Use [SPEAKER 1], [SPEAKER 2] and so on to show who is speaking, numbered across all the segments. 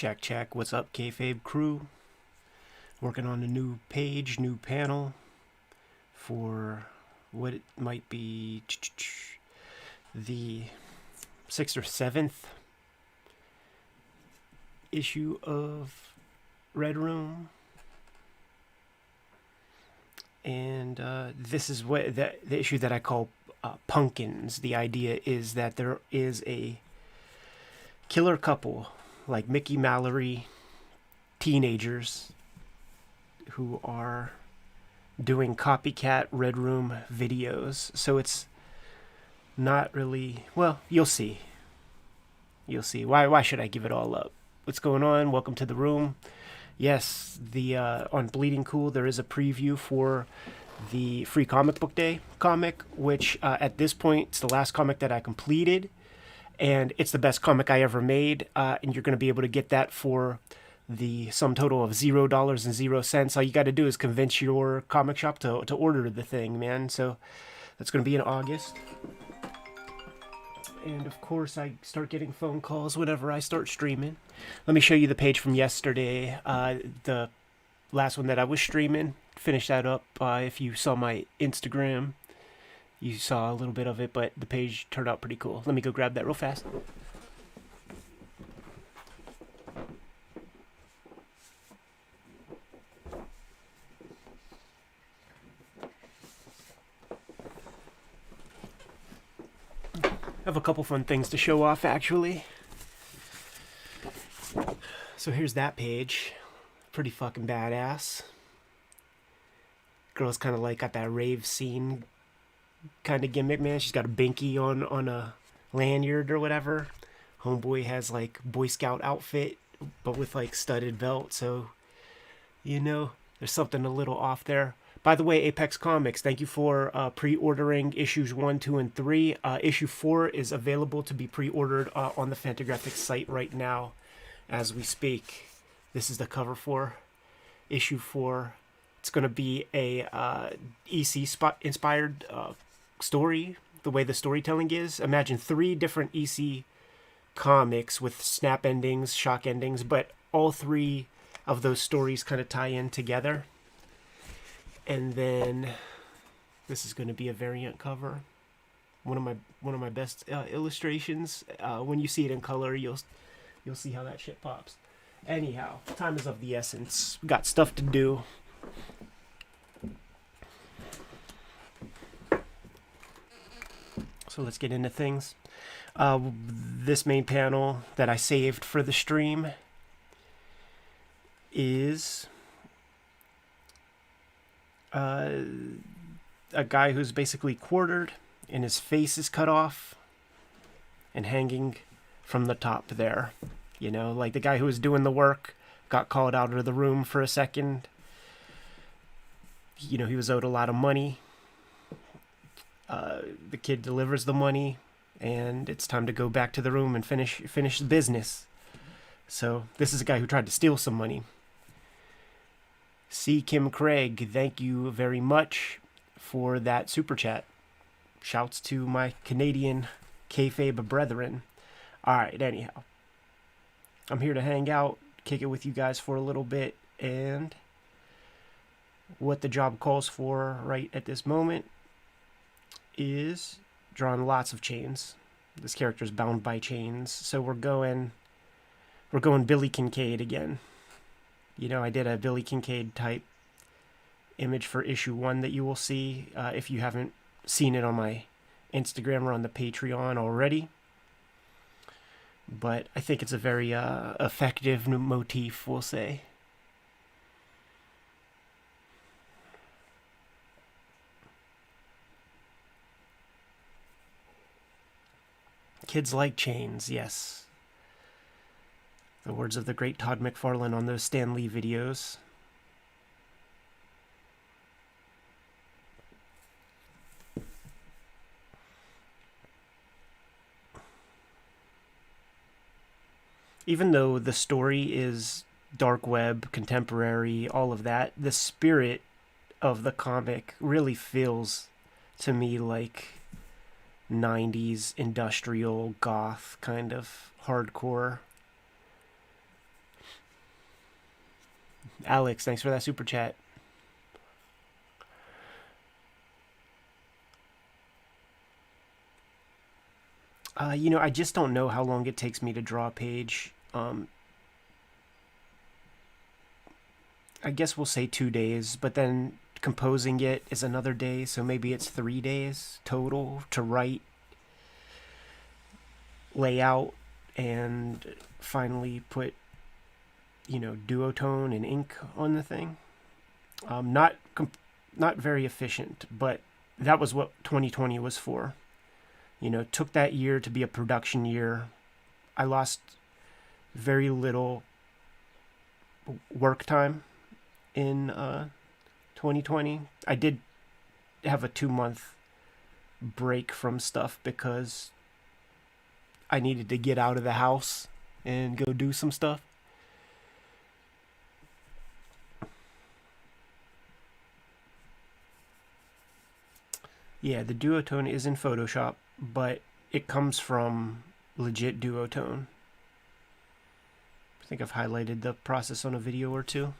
[SPEAKER 1] Check, check. What's up, Kayfabe crew? Working on a new page, new panel for what it might be the 6th or 7th issue of Red Room. And this is what the issue that I call Pumpkins. The idea is that there is a killer couple like Mickey Mallory, teenagers who are doing copycat Red Room videos. So it's not really, well, you'll see. You'll see. Why should I give it all up? What's going on? Welcome to the room. Yes, the on Bleeding Cool there is a preview for the Free Comic Book Day comic, which at this point it's the last comic that I completed, and it's the best comic I ever made. And you're going to be able to get that for the sum total of $0.00. All you got to do is convince your comic shop to order the thing, man. So that's going to be in August. And of course, I start getting phone calls whenever I start streaming. Let me show you the page from yesterday. The last one that I was streaming. Finished that up. If you saw my Instagram, you saw a little bit of it, but the page turned out pretty cool. Let me go grab that real fast. I have a couple fun things to show off, actually. So here's that page. Pretty fucking badass. Girl's kind of like got that rave scene kind of gimmick, man. She's got a binky on a lanyard or whatever. Homeboy has like Boy Scout outfit, but with like studded belt. So, you know, there's something a little off there. By the way, Apex Comics, thank you for pre-ordering issues 1, 2, and 3. Issue 4 is available to be pre-ordered on the Fantagraphics site right now as we speak. This is the cover for issue 4. It's going to be a EC-inspired story, the way the storytelling is. Imagine 3 different EC comics with snap endings, shock endings, but all 3 of those stories kind of tie in together. And then this is going to be a variant cover. One of my best illustrations. When you see it in color, you'll see how that shit pops. Anyhow, time is of the essence. We got stuff to do. So let's get into things. This main panel that I saved for the stream is a guy who's basically quartered and his face is cut off and hanging from the top there. You know, like the guy who was doing the work got called out of the room for a second. You know, he was owed a lot of money. The kid delivers the money, and it's time to go back to the room and finish the business. So this is a guy who tried to steal some money. C. Kim Craig, thank you very much for that super chat. Shouts to my Canadian Kayfabe brethren. Alright, anyhow. I'm here to hang out, kick it with you guys for a little bit, and what the job calls for right at this moment is drawing lots of chains. This character is bound by chains, so we're going Billy Kincaid again. You know, I did a Billy Kincaid type image for issue 1 that you will see if you haven't seen it on my Instagram or on the Patreon already. But I think it's a very effective motif, we'll say. Kids like chains, yes. The words of the great Todd McFarlane on those Stan Lee videos. Even though the story is dark web, contemporary, all of that, the spirit of the comic really feels to me like 90s industrial goth kind of hardcore Alex, thanks for that super chat. I just don't know how long it takes me to draw a page. I guess we'll say 2 days, but then composing it is another day, so maybe it's 3 days total to write, lay out, and finally put, duotone and ink on the thing. Not very efficient, but that was what 2020 was for. Took that year to be a production year. I lost very little work time in 2020. I did have a 2-month break from stuff because I needed to get out of the house and go do some stuff. Yeah, the duotone is in Photoshop, but it comes from legit duotone. I think I've highlighted the process on a video or two.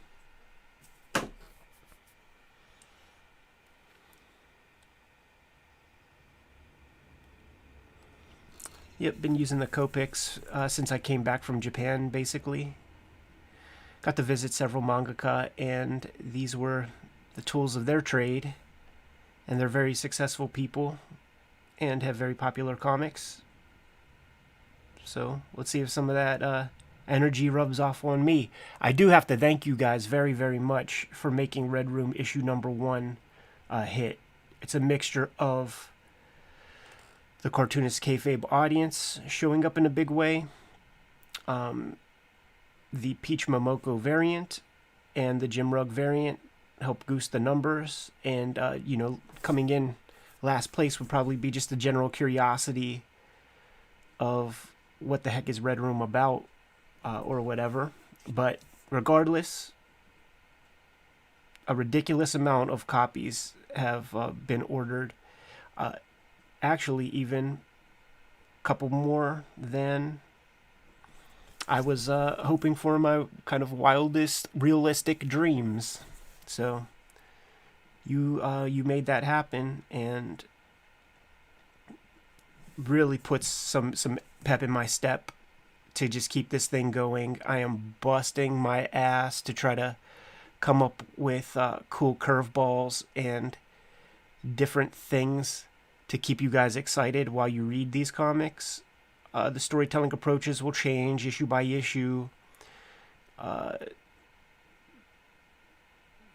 [SPEAKER 1] Yep, been using the Copics since I came back from Japan, basically. Got to visit several mangaka, and these were the tools of their trade. And they're very successful people and have very popular comics. So let's see if some of that energy rubs off on me. I do have to thank you guys very, very much for making Red Room issue #1 a hit. It's a mixture of the Cartoonist Kayfabe audience showing up in a big way, the Peach Momoko variant, and the Jim Rugg variant help boost the numbers, and coming in last place would probably be just the general curiosity of what the heck is Red Room about, or whatever. But regardless, a ridiculous amount of copies have been ordered. Actually, even a couple more than I was hoping for in my kind of wildest realistic dreams. So you made that happen, and really puts some pep in my step to just keep this thing going. I am busting my ass to try to come up with cool curveballs and different things to keep you guys excited while you read these comics. The storytelling approaches will change issue by issue.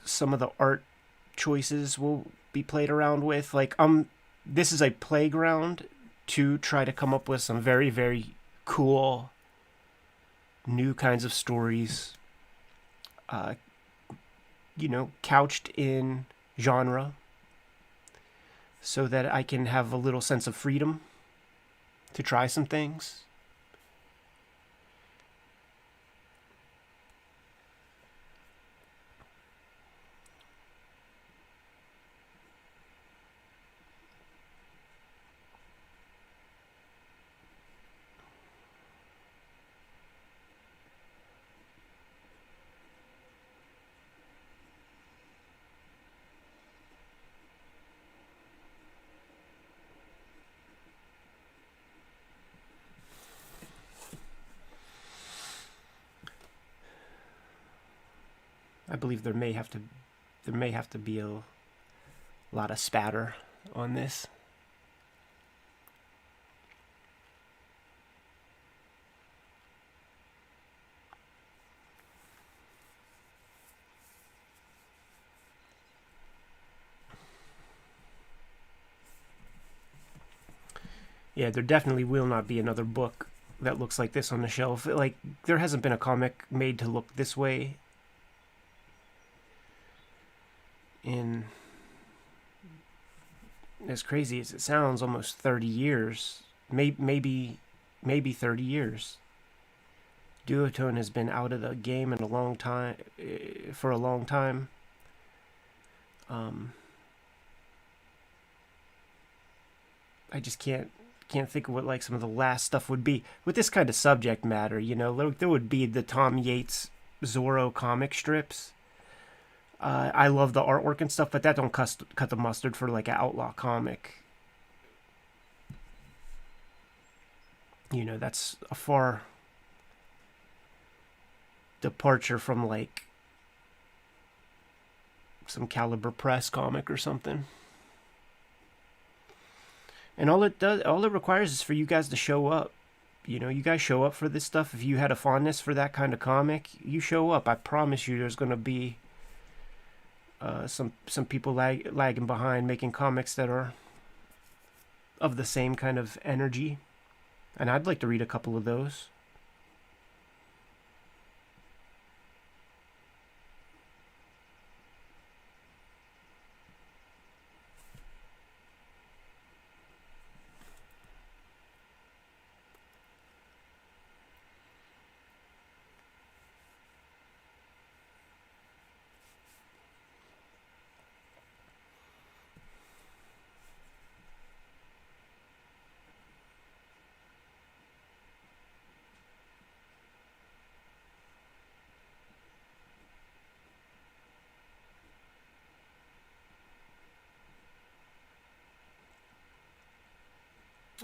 [SPEAKER 1] Some of the art choices will be played around with. This is a playground to try to come up with some very, very cool new kinds of stories, couched in genre, so that I can have a little sense of freedom to try some things. I believe there may have to be a lot of spatter on this. Yeah, there definitely will not be another book that looks like this on the shelf. There hasn't been a comic made to look this way in, as crazy as it sounds, almost 30 years. Maybe 30 years. Duotone has been out of the game in a long time, for a long time. I just can't think of what some of the last stuff would be with this kind of subject matter. There would be the Tom Yates Zorro comic strips, I love the artwork and stuff, but that don't cut the mustard for like an outlaw comic. You know, that's a far departure from like some Caliber Press comic or something. And all it requires is for you guys to show up. You know, you guys show up for this stuff. If you had a fondness for that kind of comic, you show up. I promise you, there's gonna be some people lagging behind making comics that are of the same kind of energy, and I'd like to read a couple of those.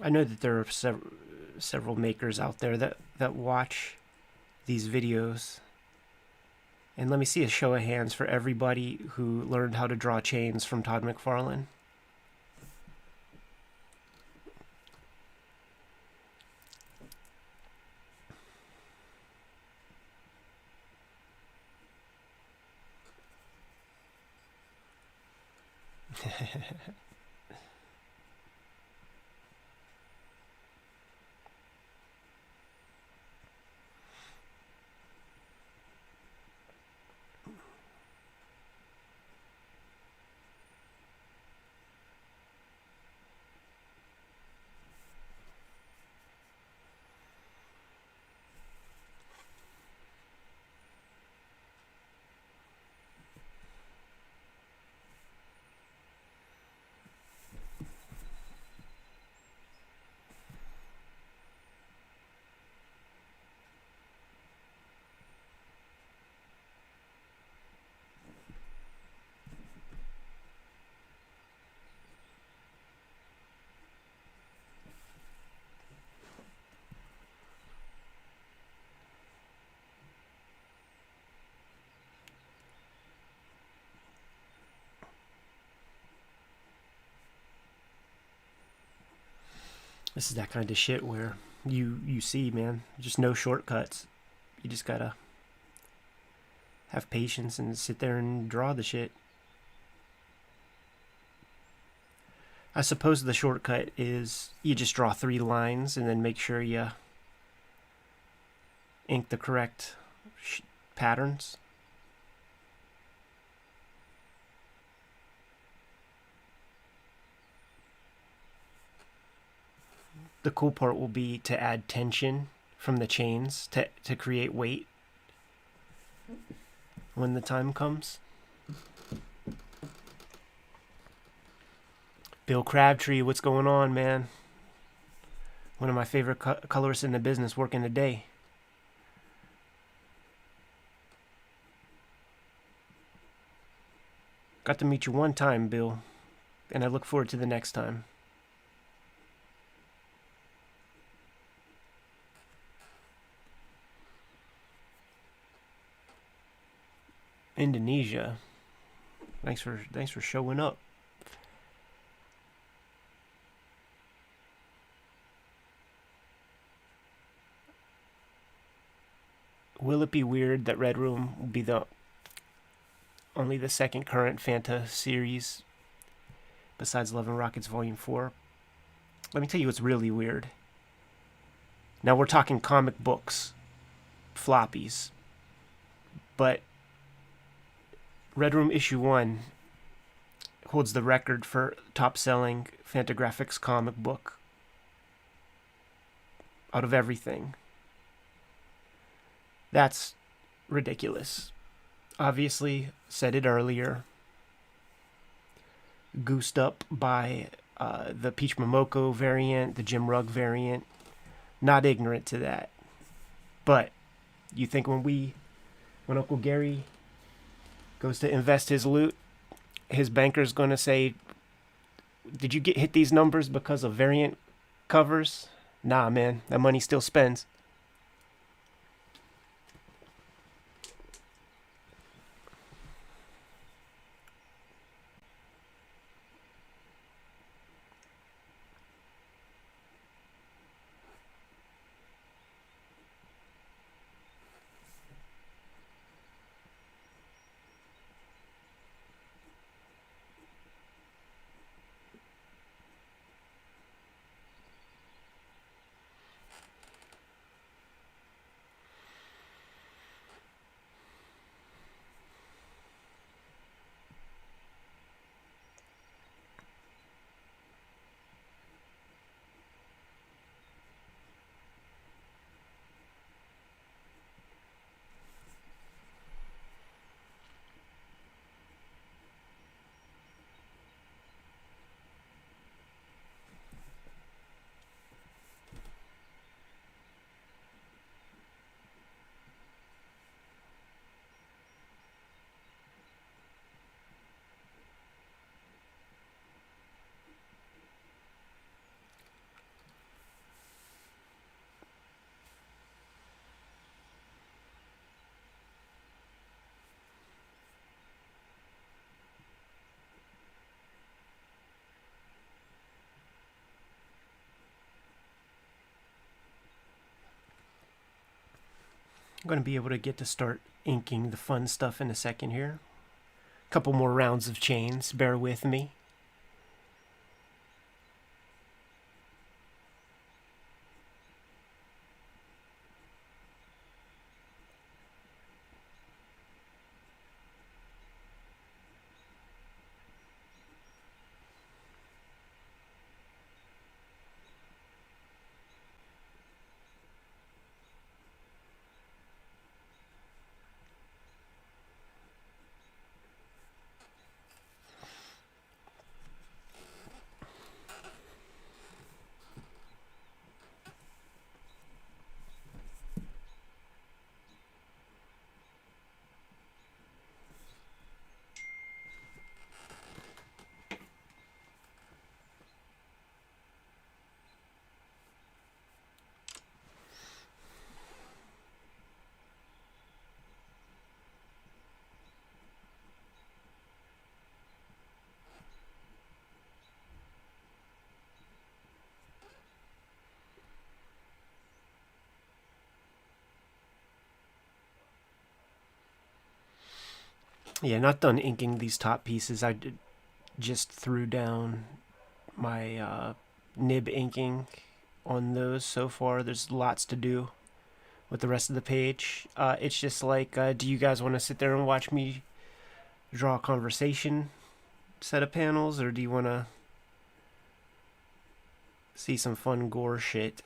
[SPEAKER 1] I know that there are several makers out there that watch these videos. And let me see a show of hands for everybody who learned how to draw chains from Todd McFarlane. This is that kind of shit where you see, man, just no shortcuts. You just gotta have patience and sit there and draw the shit. I suppose the shortcut is you just draw 3 lines and then make sure you ink the correct patterns. The cool part will be to add tension from the chains to create weight when the time comes. Bill Crabtree, what's going on, man? One of my favorite colorists in the business working today. Got to meet you one time, Bill, and I look forward to the next time. Indonesia. Thanks for showing up. Will it be weird that Red Room will be only the second current Fanta series besides Love and Rockets Volume 4? Let me tell you what's really weird. Now we're talking comic books, floppies, but Red Room Issue 1 holds the record for top-selling Fantagraphics comic book out of everything. That's ridiculous. Obviously, said it earlier, goosed up by the Peach Momoko variant, the Jim Rugg variant. Not ignorant to that. But you think when Uncle Gary Goes to invest his loot. His banker's going to say, did you hit these numbers because of variant covers? Nah, man, that money still spends. I'm going to be able to get to start inking the fun stuff in a second here. Couple more rounds of chains, bear with me. Yeah, not done inking these top pieces. Just threw down my nib inking on those so far. There's lots to do with the rest of the page. It's just like, do you guys want to sit there and watch me draw a conversation set of panels, or do you want to see some fun gore shit?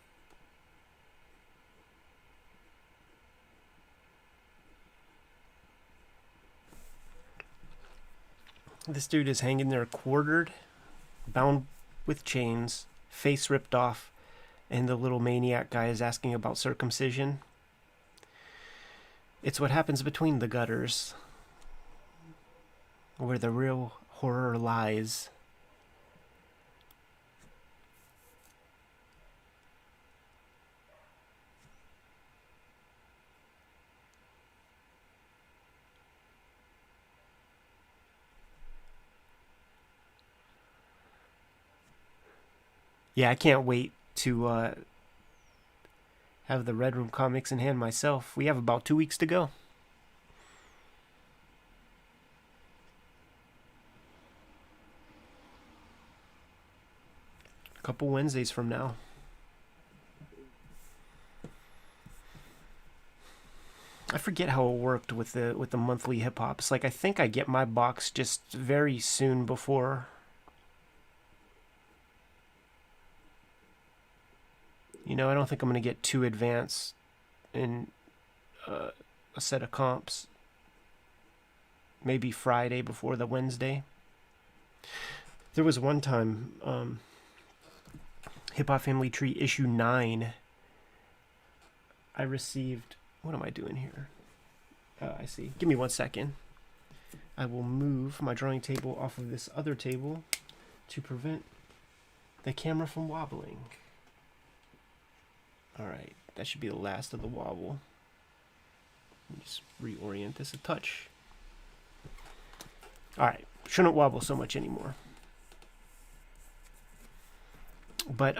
[SPEAKER 1] This dude is hanging there quartered, bound with chains, face ripped off, and the little maniac guy is asking about circumcision. It's what happens between the gutters, where the real horror lies. Yeah, I can't wait to have the Red Room comics in hand myself. We have about 2 weeks to go. A couple Wednesdays from now. I forget how it worked with the monthly hip hop. It's like I think I get my box just very soon before. You know, I don't think I'm going to get too advanced in a set of comps. Maybe Friday before the Wednesday. There was one time, Hip Hop Family Tree issue 9, I received... What am I doing here? I see. Give me 1 second. I will move my drawing table off of this other table to prevent the camera from wobbling. Alright, that should be the last of the wobble. Let me just reorient this a touch. Alright, shouldn't wobble so much anymore. But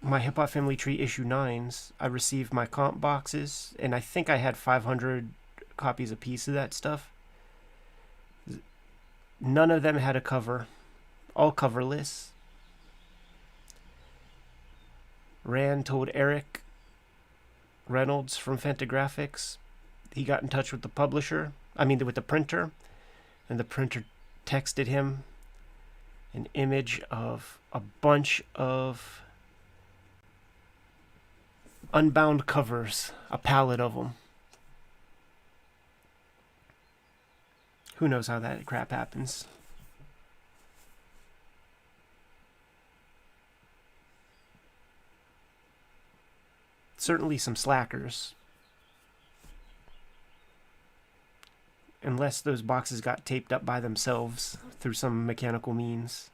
[SPEAKER 1] my Hip Hop Family Tree issue 9s, I received my comp boxes, and I think I had 500 copies a piece of that stuff. None of them had a cover, all coverless. Rand told Eric Reynolds from Fantagraphics he got in touch with the publisher, with the printer, and the printer texted him an image of a bunch of unbound covers, a pallet of them. Who knows how that crap happens? Certainly some slackers. Unless those boxes got taped up by themselves through some mechanical means.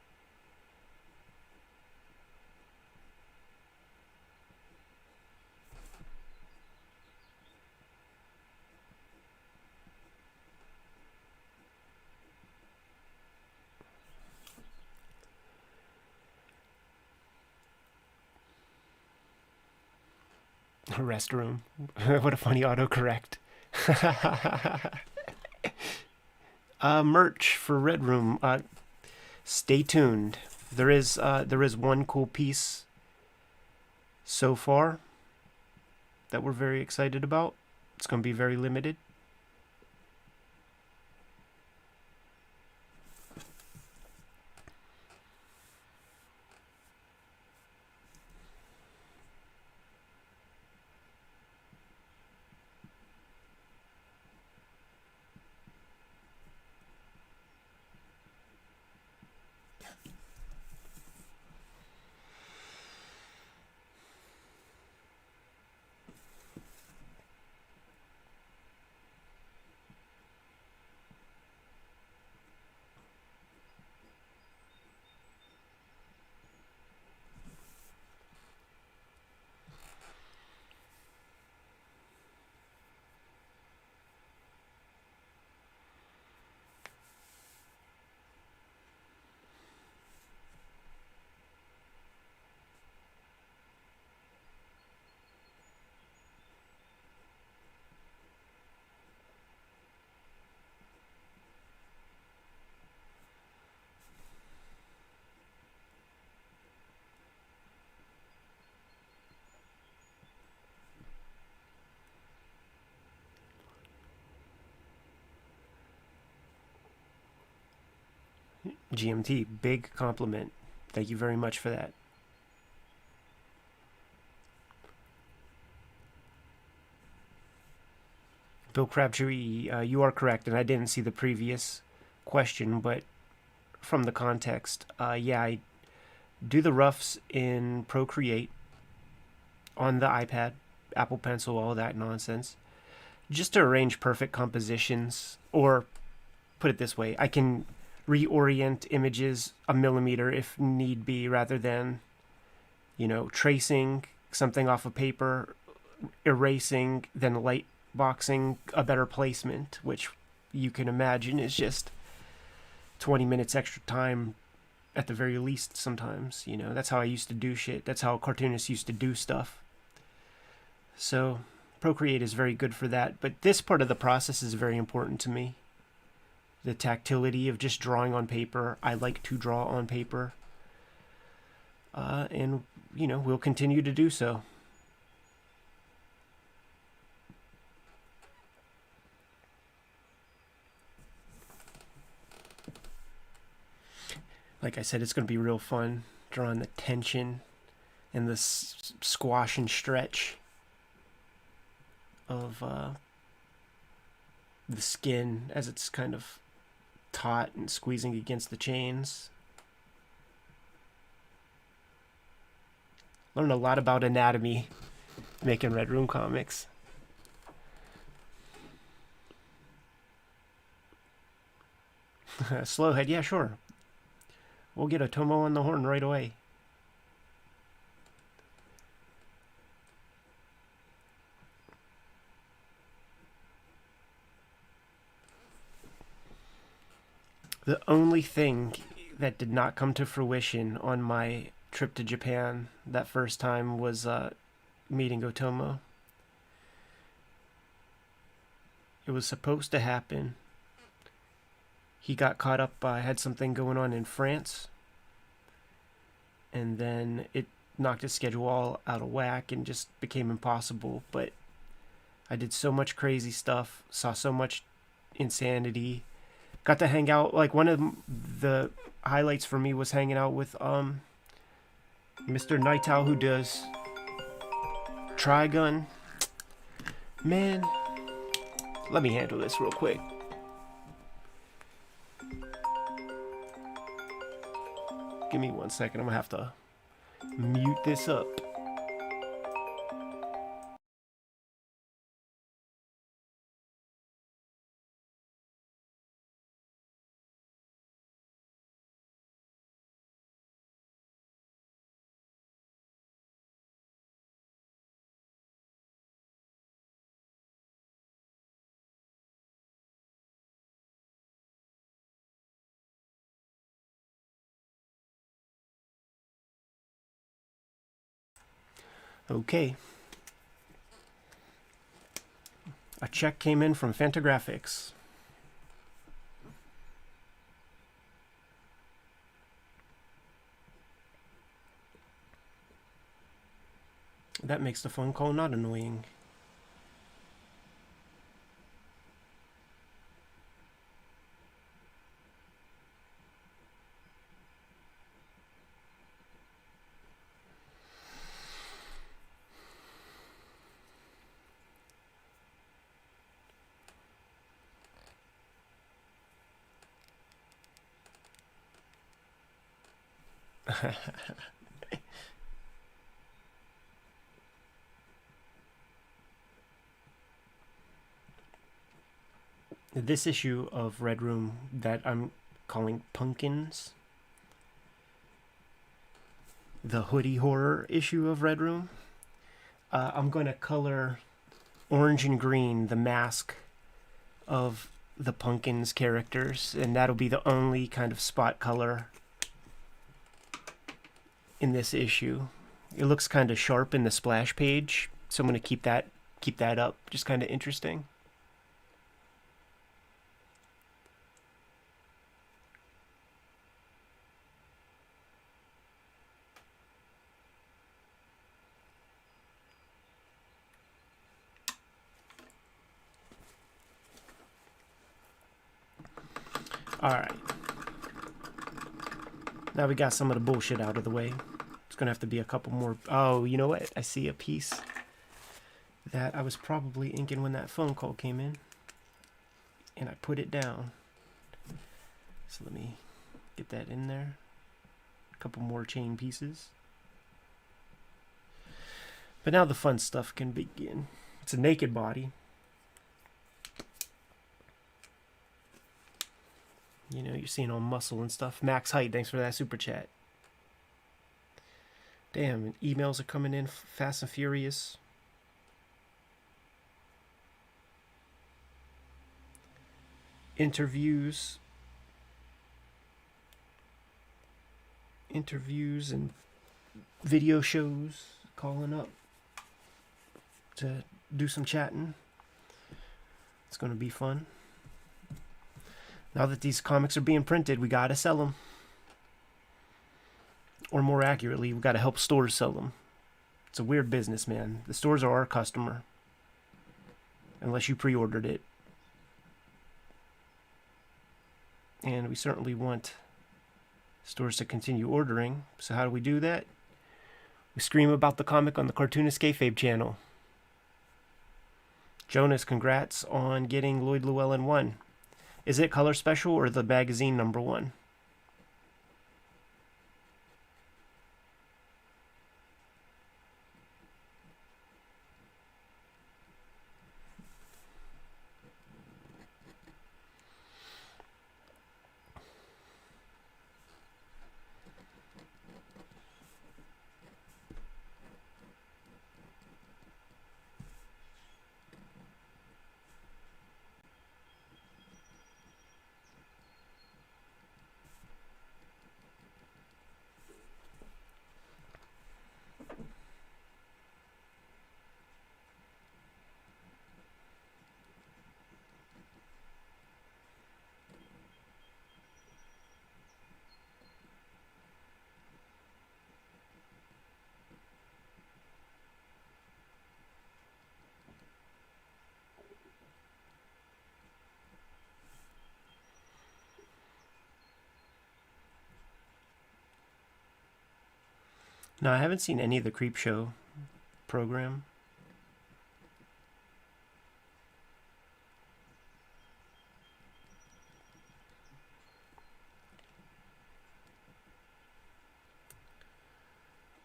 [SPEAKER 1] Restroom. What a funny autocorrect. Merch for Red Room. Stay tuned. There is one cool piece so far that we're very excited about. It's going to be very limited. GMT, big compliment. Thank you very much for that. Bill Crabtree, you are correct, and I didn't see the previous question, but from the context, yeah, I do the roughs in Procreate on the iPad, Apple Pencil, all that nonsense, just to arrange perfect compositions, or put it this way, I can reorient images a millimeter if need be, rather than, tracing something off of paper, erasing, then light boxing a better placement, which you can imagine is just 20 minutes extra time at the very least sometimes. That's how I used to do shit. That's how cartoonists used to do stuff. So Procreate is very good for that, but this part of the process is very important to me. The tactility of just drawing on paper. I like to draw on paper. And, we'll continue to do so. Like I said, it's going to be real fun drawing the tension and the squash and stretch of the skin as it's kind of taut and squeezing against the chains. Learned a lot about anatomy making Red Room comics. Slowhead, yeah, sure. We'll get a Tomo on the horn right away. The only thing that did not come to fruition on my trip to Japan that first time was meeting Otomo. It was supposed to happen. He got caught up, had something going on in France, and then it knocked his schedule all out of whack and just became impossible. But I did so much crazy stuff, saw so much insanity, got to hang out. Like, one of the highlights for me was hanging out with Mr. Nightow, who does Trigun. Man, let me handle this real quick. Give me 1 second. I'm gonna have to mute this up. Okay. A check came in from Fantagraphics. That makes the phone call not annoying. This issue of Red Room that I'm calling Pumpkins, the hoodie horror issue of Red Room, I'm going to color orange and green the mask of the Pumpkins characters, and that'll be the only kind of spot color in this issue. It looks kind of sharp in the splash page, so I'm going to keep that up. Just kind of interesting. Alright. Now we got some of the bullshit out of the way. It's going to have to be a couple more. Oh, you know what? I see a piece that I was probably inking when that phone call came in. And I put it down. So let me get that in there. A couple more chain pieces. But now the fun stuff can begin. It's a naked body. You know, you're seeing all muscle and stuff. Max Height, thanks for that super chat. Damn, emails are coming in fast and furious. Interviews and video shows calling up to do some chatting. It's going to be fun. Now that these comics are being printed, we gotta sell them. Or more accurately, we gotta help stores sell them. It's a weird business, man. The stores are our customer. Unless you pre-ordered it. And we certainly want stores to continue ordering. So how do we do that? We scream about the comic on the Cartoonist Kayfabe channel. Jonas, congrats on getting Lloyd Llewellyn 1. Is it color special or the magazine #1? No, I haven't seen any of the Creepshow program.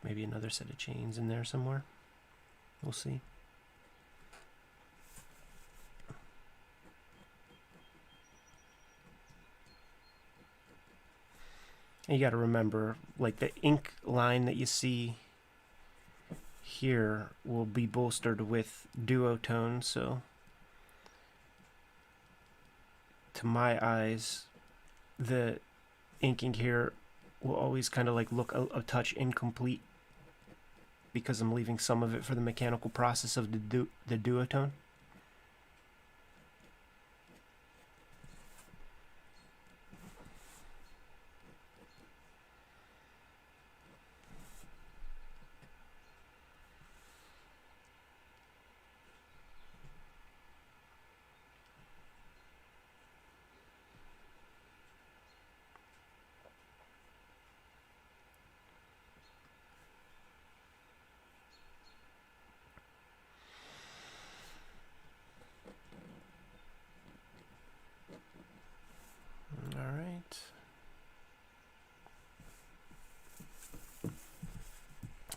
[SPEAKER 1] Maybe another set of chains in there somewhere. We'll see. And you got to remember, like the ink line that you see here will be bolstered with duotone, so to my eyes, the inking here will always kind of like look a touch incomplete because I'm leaving some of it for the mechanical process of the duotone.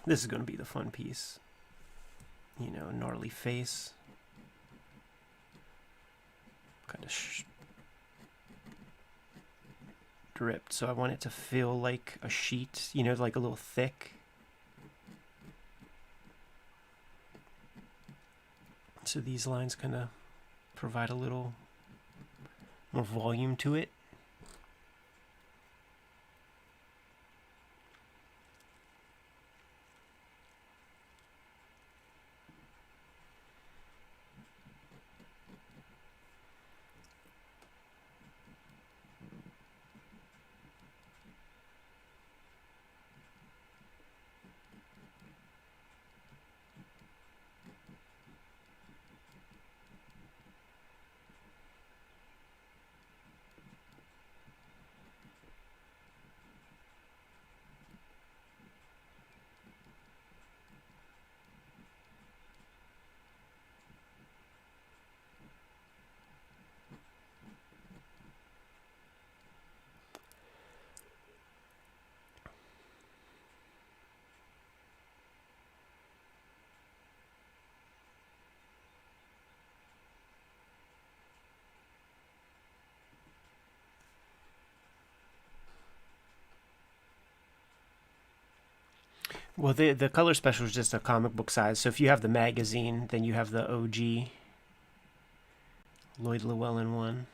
[SPEAKER 1] This is going to be the fun piece. You know, gnarly face. Kind of dripped, so I want it to feel like a sheet, you know, like a little thick. So these lines kind of provide a little more volume to it. Well, the color special is just a comic book size. So if you have the magazine, then you have the OG Lloyd Llewellyn one.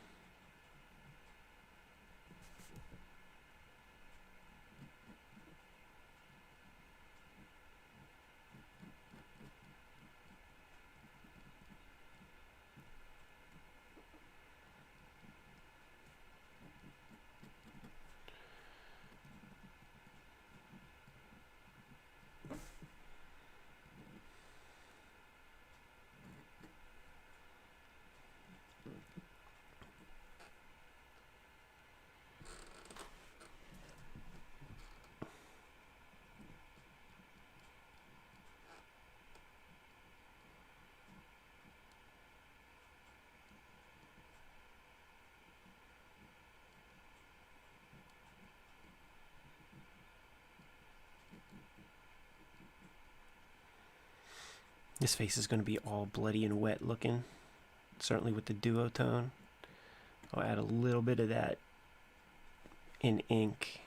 [SPEAKER 1] This face is going to be all bloody and wet looking, certainly with the duotone. I'll add a little bit of that in ink.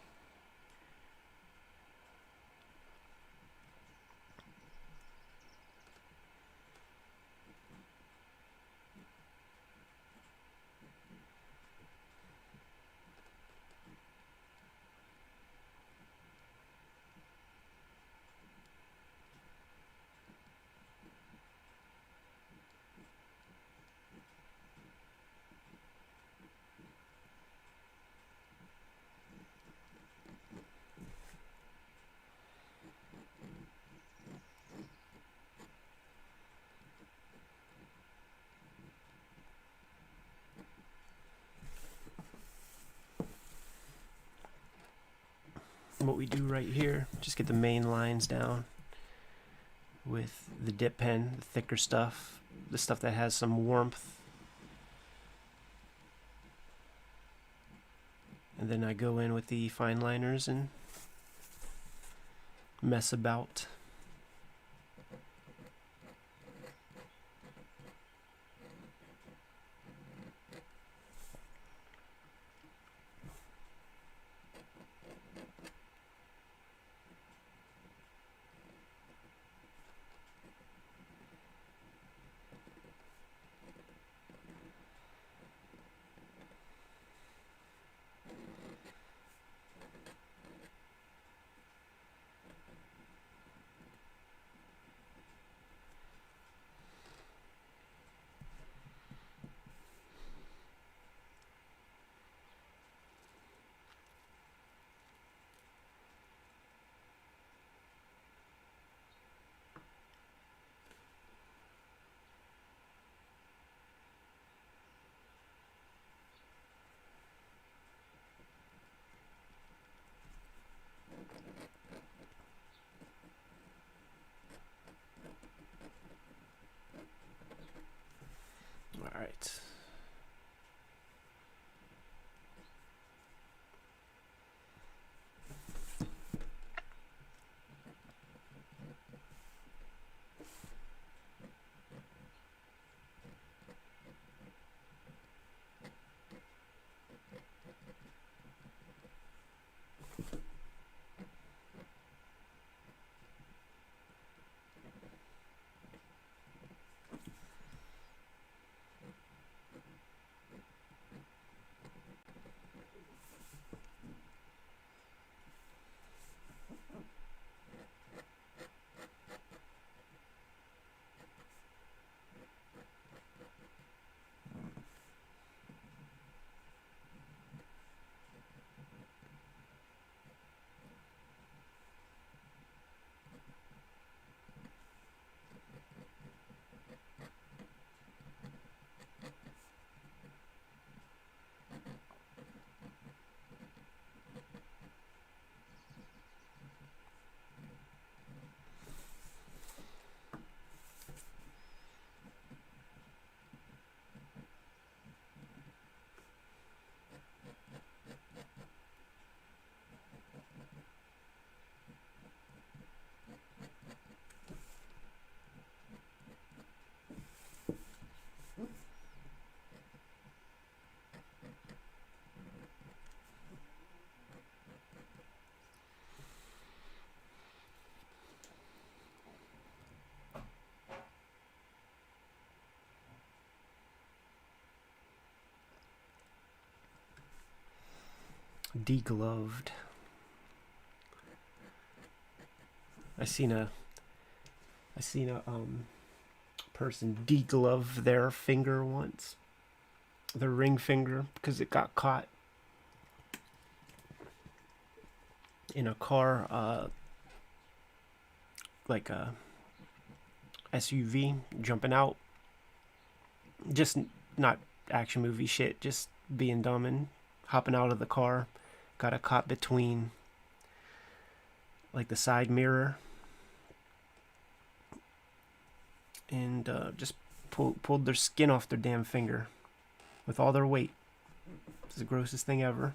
[SPEAKER 1] what we do right here, just get the main lines down with the dip pen, the thicker stuff, the stuff that has some warmth. And then I go in with the fine liners and mess about. All right. Degloved. I seen a person deglove their finger once, their ring finger, because it got caught in a car, like a SUV jumping out. Just not action movie shit, just being dumb and hopping out of the car. Got it caught between like the side mirror and just pulled their skin off their damn finger with all their weight. It's the grossest thing ever.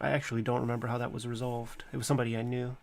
[SPEAKER 1] I actually don't remember how that was resolved. It was somebody I knew.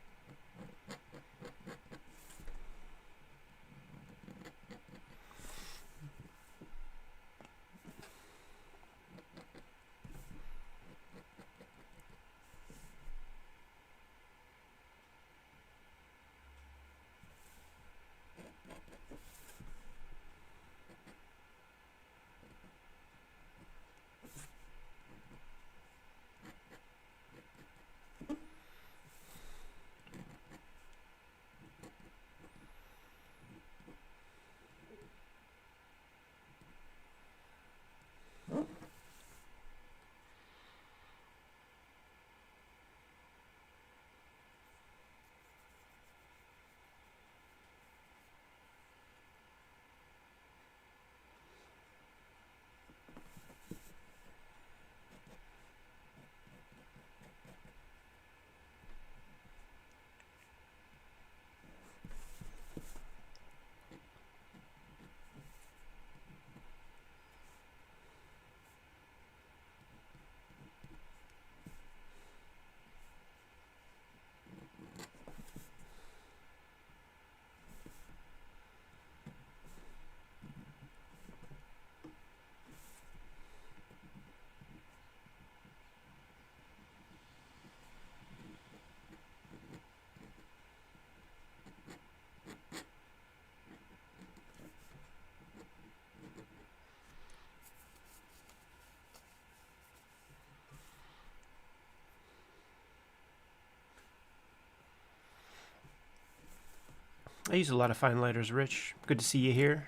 [SPEAKER 1] I use a lot of fine lighters, Rich. Good to see you here.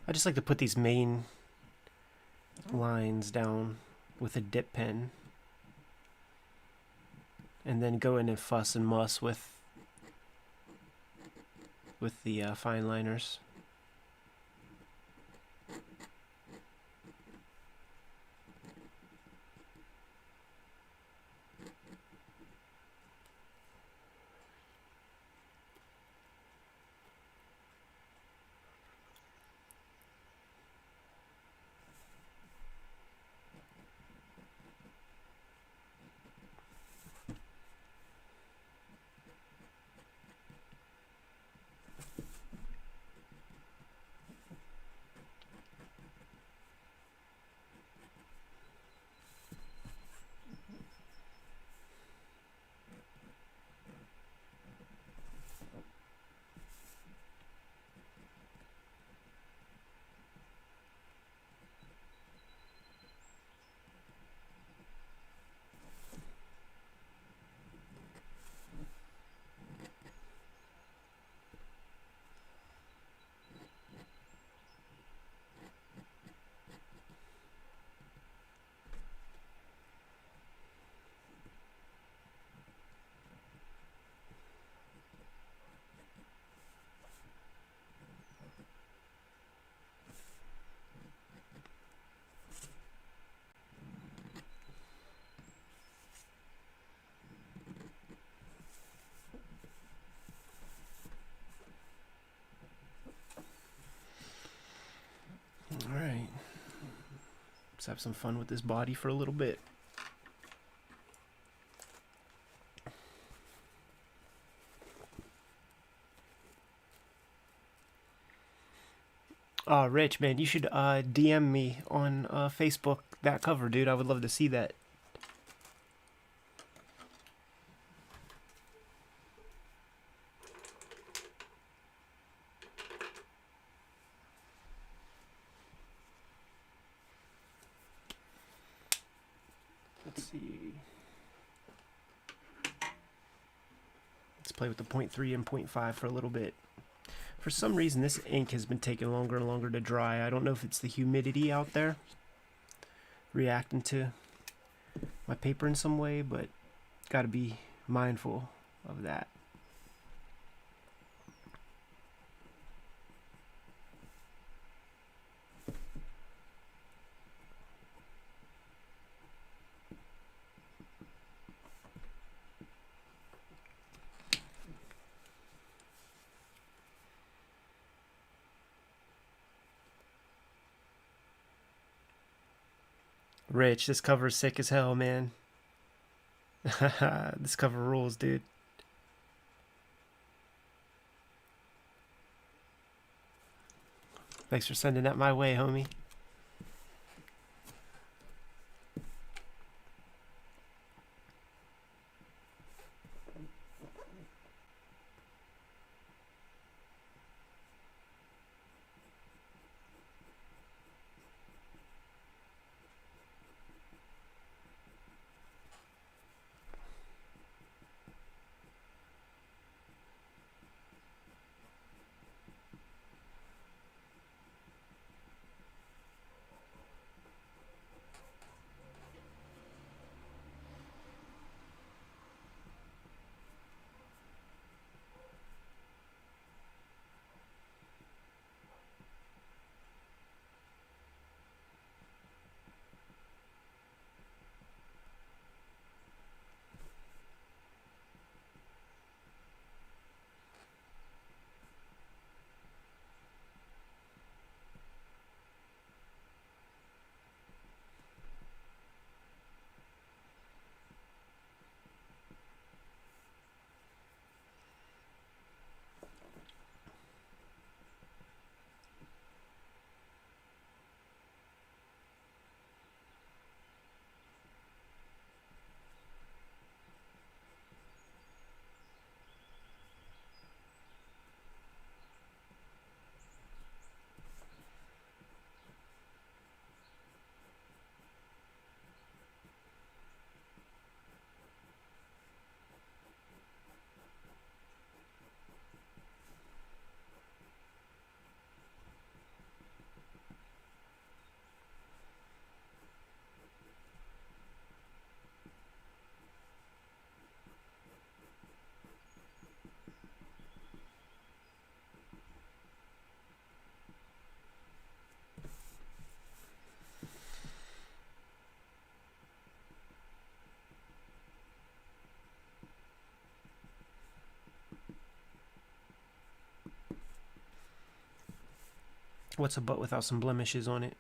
[SPEAKER 1] I just like to put these main lines down with a dip pen and then go in and fuss and muss with the fine liners. All right. Let's have some fun with this body for a little bit. Oh, Rich, man, you should DM me on Facebook that cover, dude. I would love to see that. Let's see. Let's play with the 0.3 and 0.5 for a little bit. For some reason, this ink has been taking longer and longer to dry. I don't know if it's the humidity out there reacting to my paper in some way, but got to be mindful of that. Rich, this cover is sick as hell, man. This cover rules, dude. Thanks for sending that my way, homie. What's a butt without some blemishes on it?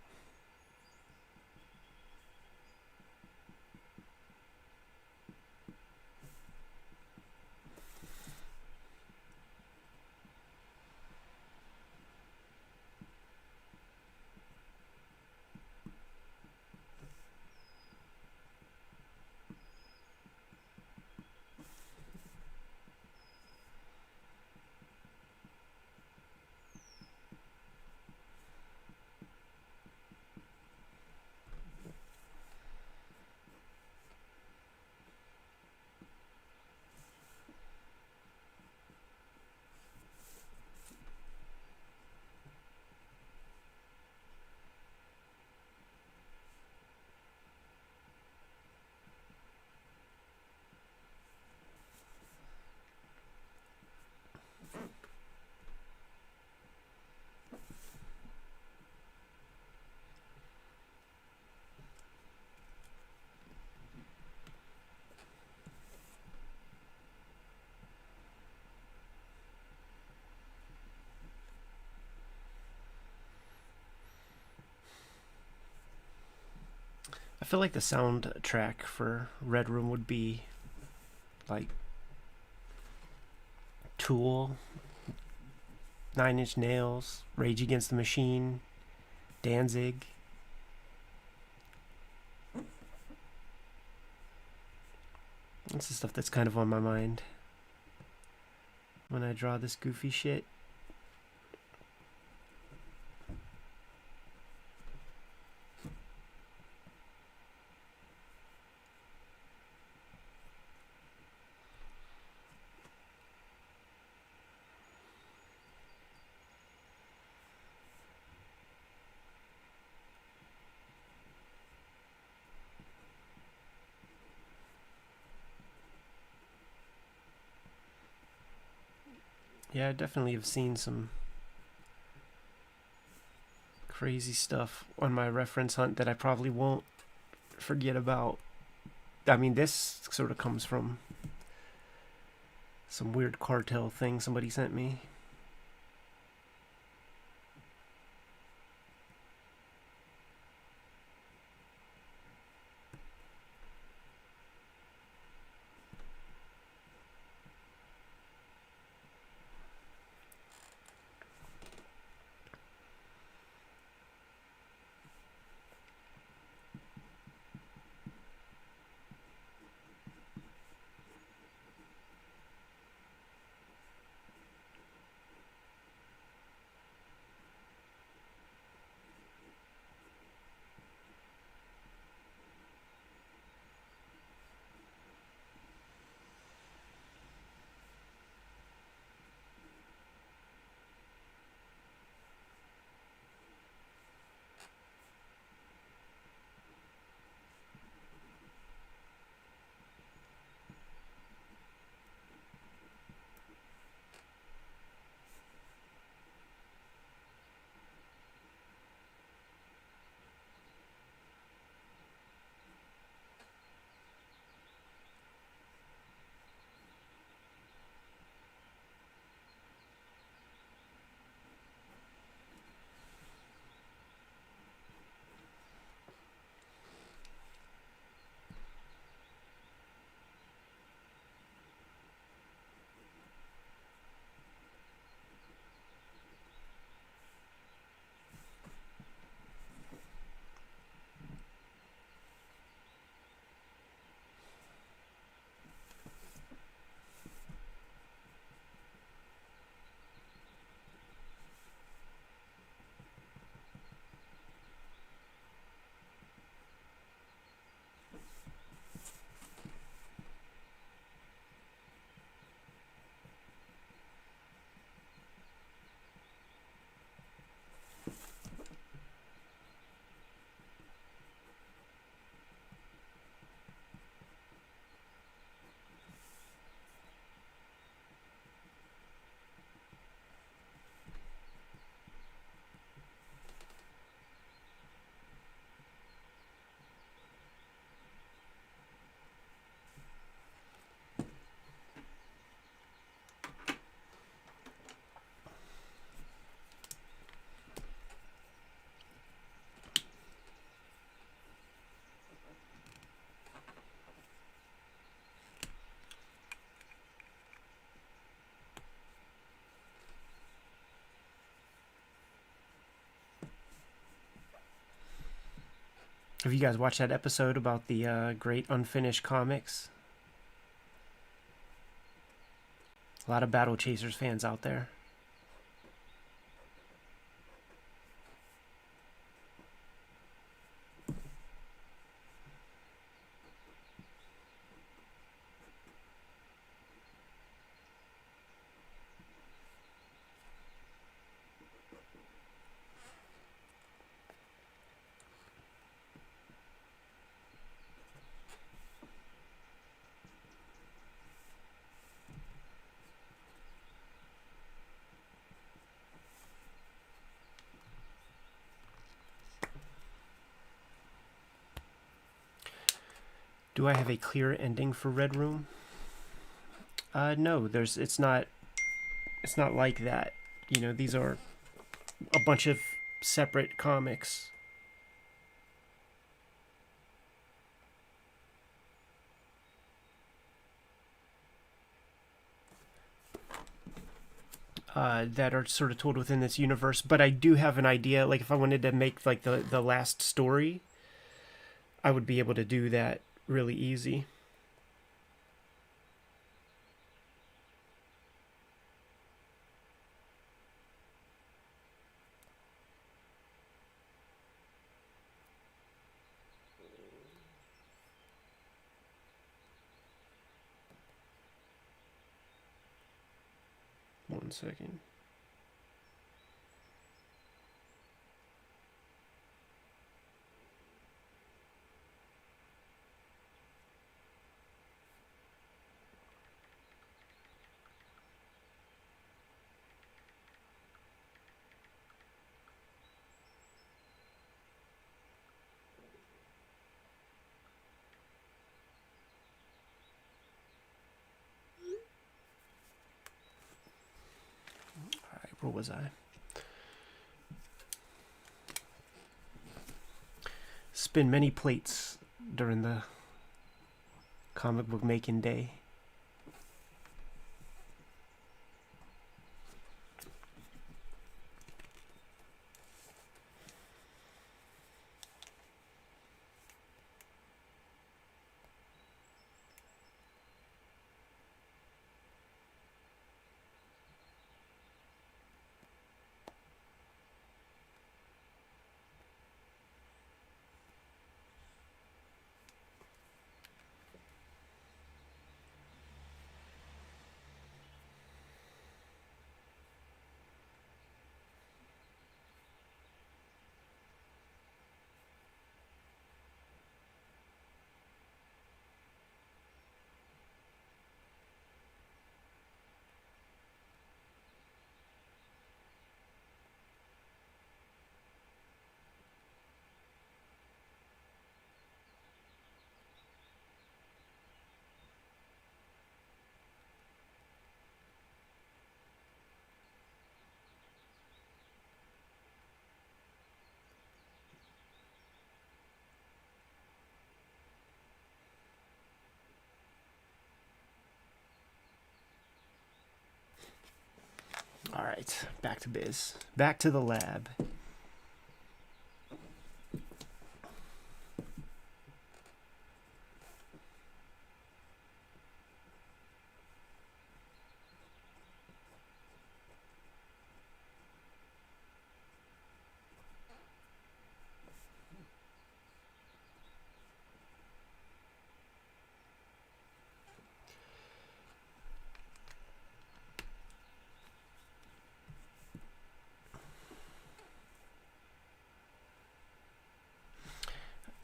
[SPEAKER 1] I feel like the soundtrack for Red Room would be like Tool, Nine Inch Nails, Rage Against the Machine, Danzig. That's the stuff that's kind of on my mind when I draw this goofy shit. Yeah, I definitely have seen some crazy stuff on my reference hunt that I probably won't forget about. I mean, this sort of comes from some weird cartel thing somebody sent me. Have you guys watched that episode about the great unfinished comics? A lot of Battle Chasers fans out there. Do I have a clear ending for Red Room? No, it's not like that. You know, these are a bunch of separate comics. That are sort of told within this universe, but I do have an idea. Like, if I wanted to make like the last story, I would be able to do that really easy. One second. All right, where was I? Spin many plates during the comic book making day. All right, back to biz. Back to the lab.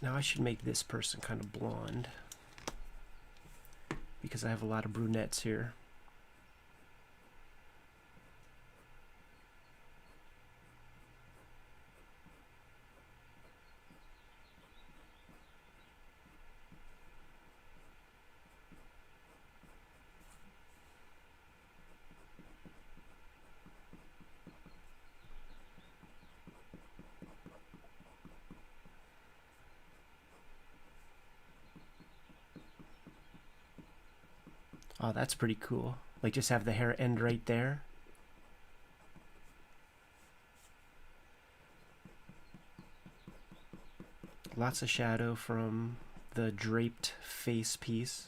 [SPEAKER 1] Now I should make this person kind of blonde because I have a lot of brunettes here. Oh, that's pretty cool. Like, just have the hair end right there. Lots of shadow from the draped face piece.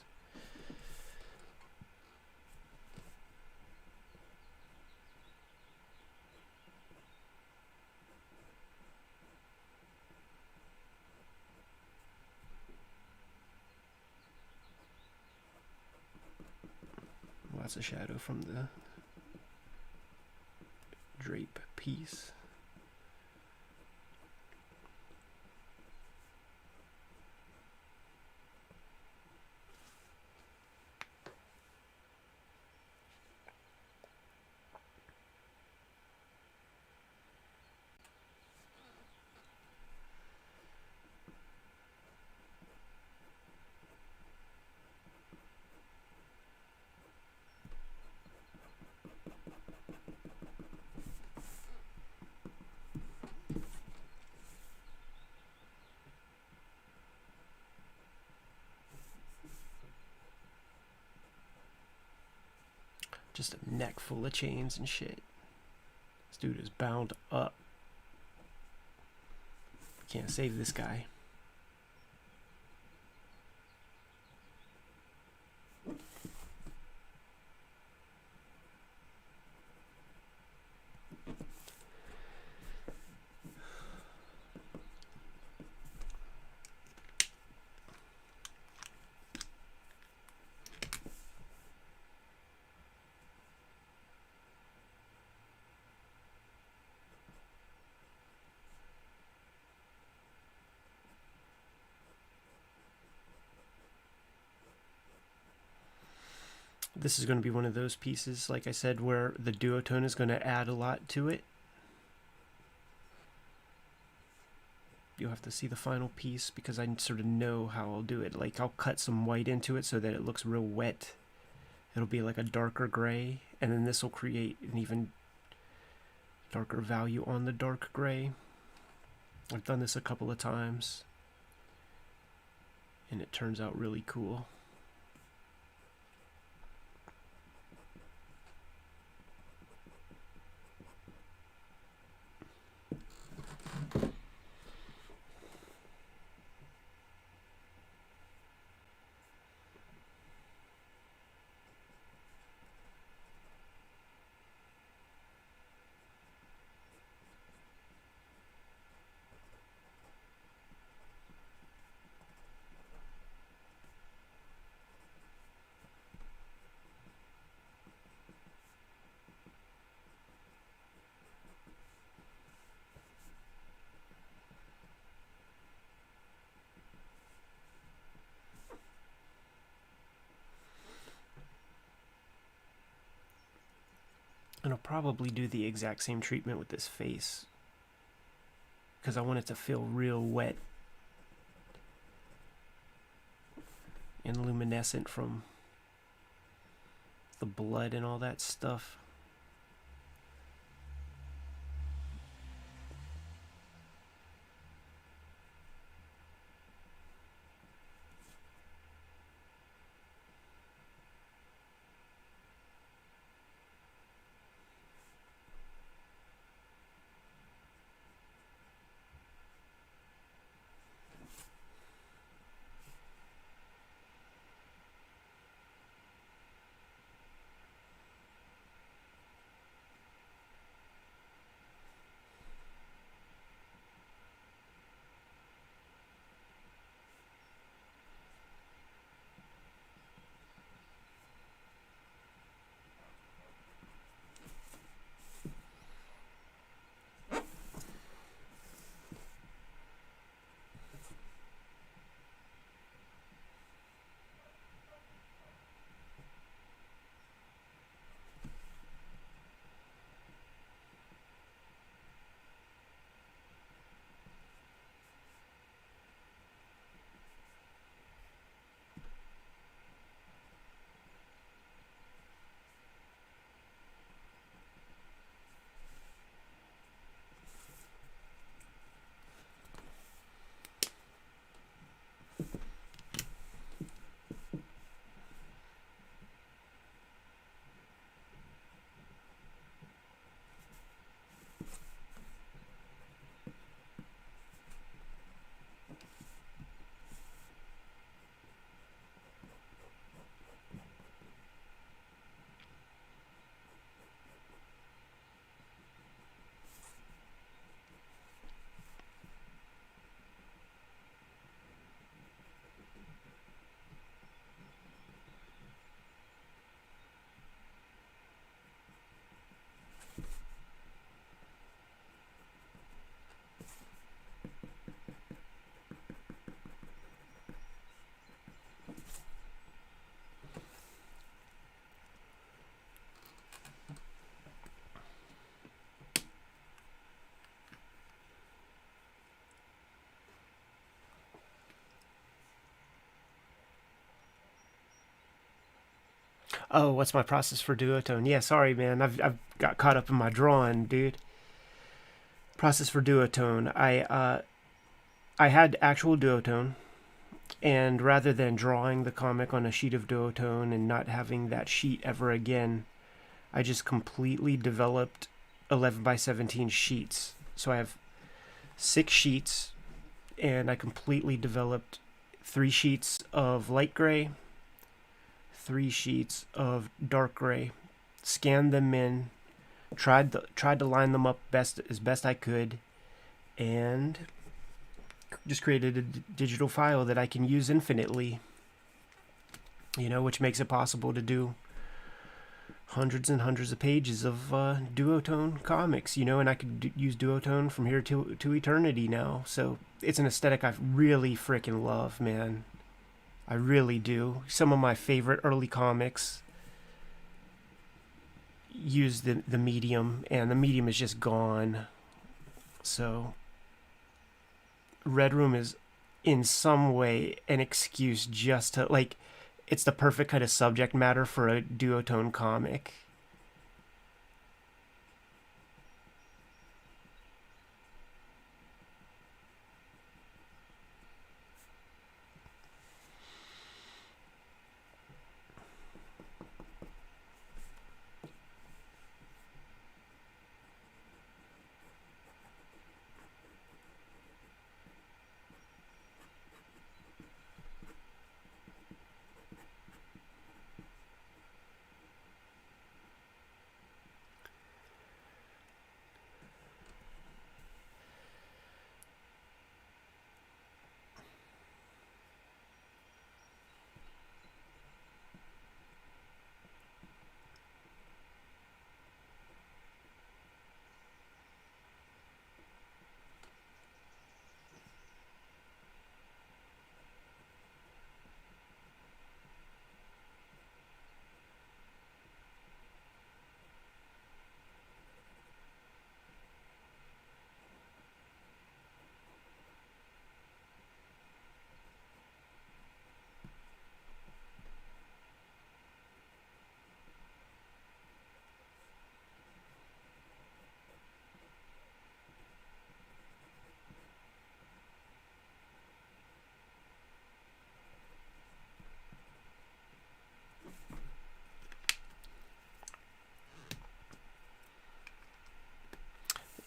[SPEAKER 1] Lots of shadow from the drape piece. Just a neck full of chains and shit. This dude is bound up. Can't save this guy. This is going to be one of those pieces, like I said, where the duotone is going to add a lot to it. You'll have to see the final piece because I sort of know how I'll do it. Like, I'll cut some white into it so that it looks real wet. It'll be like a darker gray, and then this will create an even darker value on the dark gray. I've done this a couple of times, and it turns out really cool. And I'll probably do the exact same treatment with this face because I want it to feel real wet and luminescent from the blood and all that stuff. Oh, what's my process for duotone? Yeah, sorry, man. I've got caught up in my drawing, dude. Process for duotone. I had actual duotone, and rather than drawing the comic on a sheet of duotone and not having that sheet ever again, I just completely developed 11 by 17 sheets. So I have 6 sheets, and I completely developed 3 sheets of light gray, 3 sheets of dark gray, scanned them in, tried to line them up as best I could, and just created a digital file that I can use infinitely. Which makes it possible to do hundreds and hundreds of pages of duotone comics. And I could use duotone from here to eternity now. So it's an aesthetic I really freaking love, man. I really do. Some of my favorite early comics use the medium, and the medium is just gone. So Red Room is in some way an excuse just to, like, it's the perfect kind of subject matter for a duotone comic.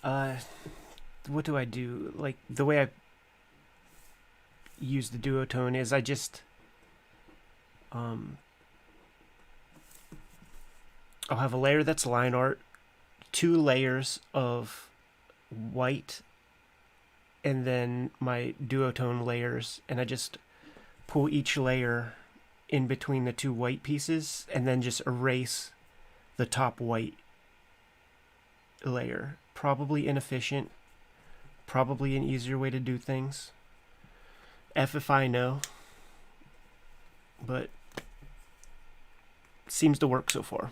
[SPEAKER 1] Uh, what do I do? Like, the way I use the duotone is I just um, I'll have a layer that's line art, 2 layers of white, and then my duotone layers, and I just pull each layer in between the 2 white pieces, and then just erase the top white layer. Probably inefficient, probably an easier way to do things. F if I know, but seems to work so far.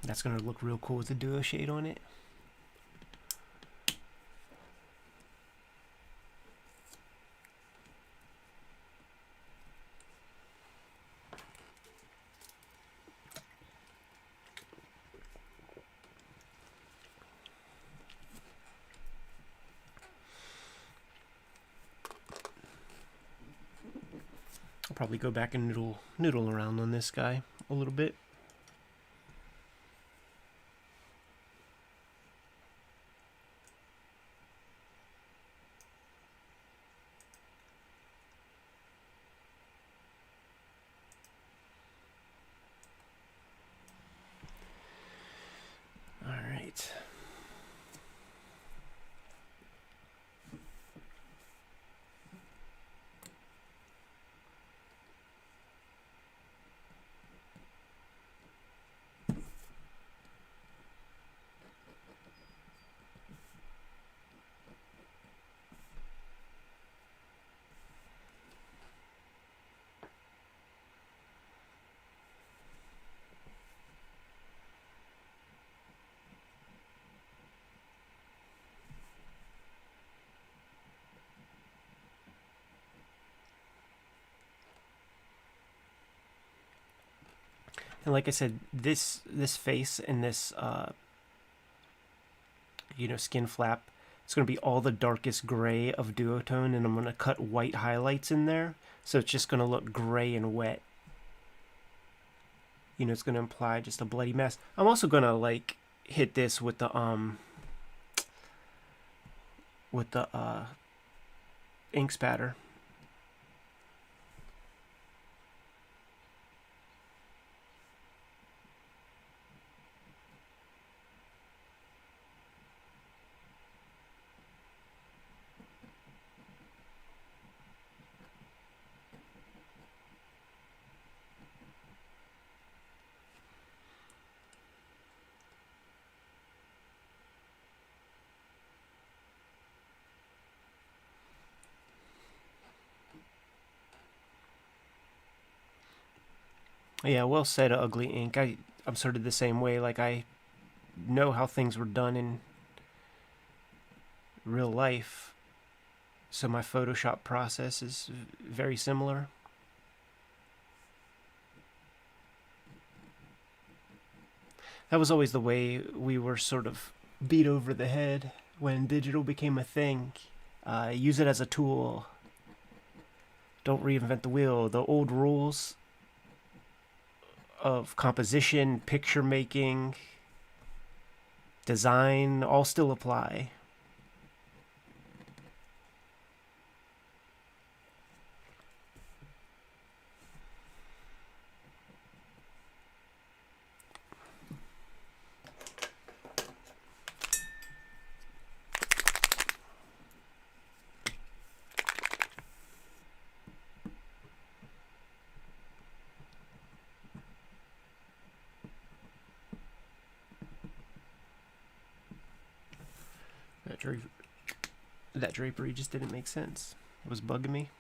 [SPEAKER 1] That's going to look real cool with the duo shade on it. I'll probably go back and noodle around on this guy a little bit. All right. And like I said, this face and this skin flap, it's going to be all the darkest gray of duotone, and I'm going to cut white highlights in there, so it's just going to look gray and wet. It's going to imply just a bloody mess. I'm also going to like hit this with the ink spatter. Yeah, well said, Ugly Ink. I'm sort of the same way. Like, I know how things were done in real life, so my Photoshop process is very similar. That was always the way we were sort of beat over the head when digital became a thing. Use it as a tool. Don't reinvent the wheel. The old rules of composition, picture making, design all still apply. That drapery just didn't make sense. It was bugging me.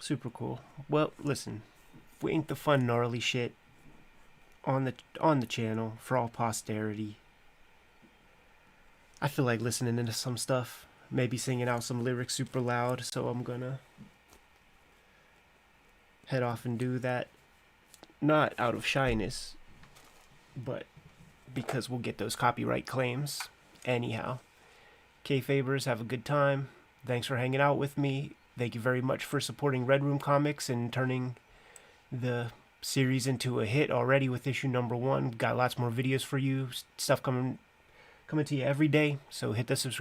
[SPEAKER 1] Super cool. Well, listen, we inked the fun gnarly shit on the channel for all posterity. I feel like listening into some stuff, maybe singing out some lyrics super loud, so I'm gonna head off and do that. Not out of shyness, but because we'll get those copyright claims anyhow. Kayfabers, have a good time. Thanks for hanging out with me. Thank you very much for supporting Red Room Comics and turning the series into a hit already with issue number 1. We've got lots more videos for you, stuff coming to you every day. So hit the subscribe